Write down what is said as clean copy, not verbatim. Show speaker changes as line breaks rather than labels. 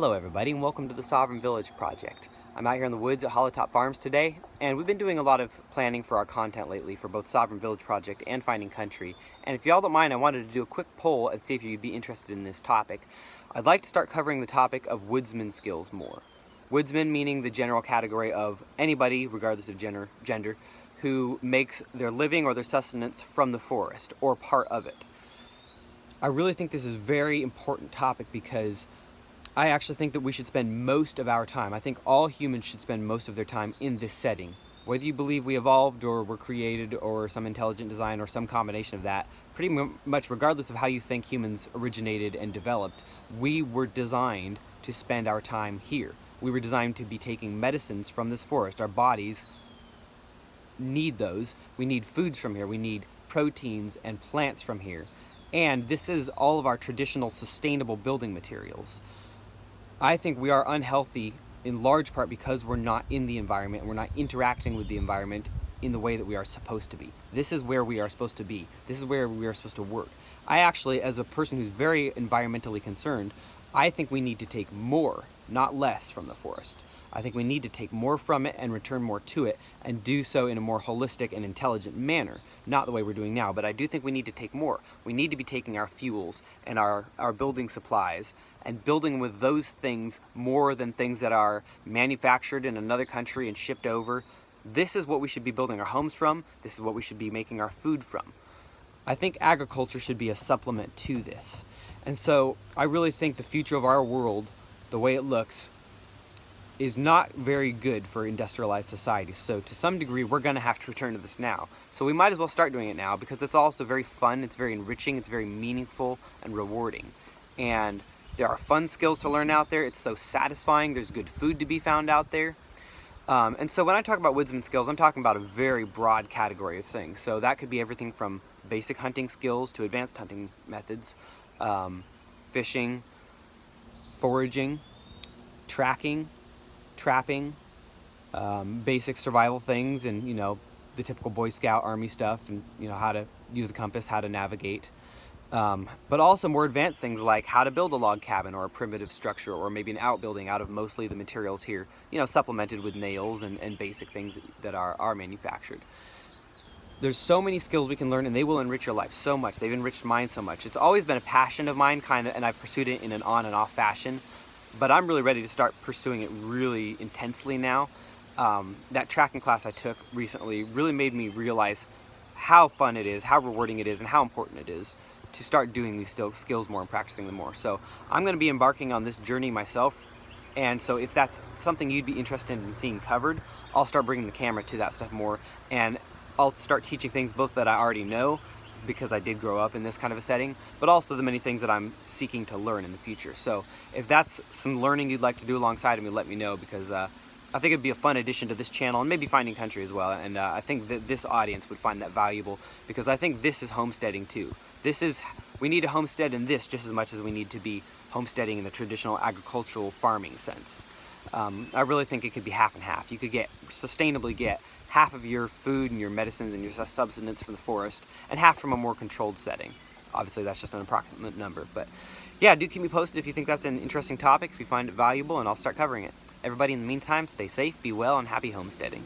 Hello everybody and welcome to the Sovereign Village Project. I'm out here in the woods at Hollowtop Farms today, and we've been doing a lot of planning for our content lately for both Sovereign Village Project and Finding Country. And if y'all don't mind, I wanted to do a quick poll and see if you'd be interested in this topic. I'd like to start covering the topic of woodsman skills more. Woodsman meaning the general category of anybody, regardless of gender, who makes their living or their sustenance from the forest or part of it. I really think this is a very important topic because I actually think that we should spend most of our time, I think all humans should spend most of their time in this setting. Whether you believe we evolved or were created or some intelligent design or some combination of that, pretty much regardless of how you think humans originated and developed, we were designed to spend our time here. We were designed to be taking medicines from this forest. Our bodies need those. We need foods from here. We need proteins and plants from here. And this is all of our traditional sustainable building materials. I think we are unhealthy in large part because we're not in the environment and we're not interacting with the environment in the way that we are supposed to be. This is where we are supposed to be. This is where we are supposed to work. I actually, as a person who's very environmentally concerned, I think we need to take more, not less, from the forest. I think we need to take more from it and return more to it and do so in a more holistic and intelligent manner. Not the way we're doing now, but I do think we need to take more. We need to be taking our fuels and our building supplies and building with those things more than things that are manufactured in another country and shipped over. This is what we should be building our homes from. This is what we should be making our food from. I think agriculture should be a supplement to this. And so I really think the future of our world, the way it looks, is not very good for industrialized society. So to some degree, we're gonna have to return to this now. So we might as well start doing it now because it's also very fun, it's very enriching, it's very meaningful and rewarding. And there are fun skills to learn out there. It's so satisfying. There's good food to be found out there. And so when I talk about woodsman skills, I'm talking about a very broad category of things. So that could be everything from basic hunting skills to advanced hunting methods, fishing, foraging, tracking, trapping, basic survival things, and the typical Boy Scout Army stuff, and how to use a compass, how to navigate, but also more advanced things like how to build a log cabin or a primitive structure or maybe an outbuilding out of mostly the materials here, supplemented with nails and basic things that are manufactured. There's so many skills we can learn, and they will enrich your life so much. They've enriched mine so much. It's always been a passion of mine, and I've pursued it in an on and off fashion. But I'm really ready to start pursuing it really intensely now. That tracking class I took recently really made me realize how fun it is, how rewarding it is, and how important it is to start doing these skills more and practicing them more. So I'm going to be embarking on this journey myself. And so if that's something you'd be interested in seeing covered, I'll start bringing the camera to that stuff more. And I'll start teaching things both that I already know, because I did grow up in this kind of a setting, but also the many things that I'm seeking to learn in the future. So if that's some learning you'd like to do alongside of me, let me know, because I think it'd be a fun addition to this channel and maybe Finding Country as well. And I think that this audience would find that valuable, because I think this is homesteading too. We need to homestead in this just as much as we need to be homesteading in the traditional agricultural farming sense. I really think it could be half and half. You could sustainably get half of your food and your medicines and your subsistence from the forest, and half from a more controlled setting. Obviously, that's just an approximate number, but yeah, do keep me posted if you think that's an interesting topic, if you find it valuable, and I'll start covering it. Everybody, in the meantime, stay safe, be well, and happy homesteading.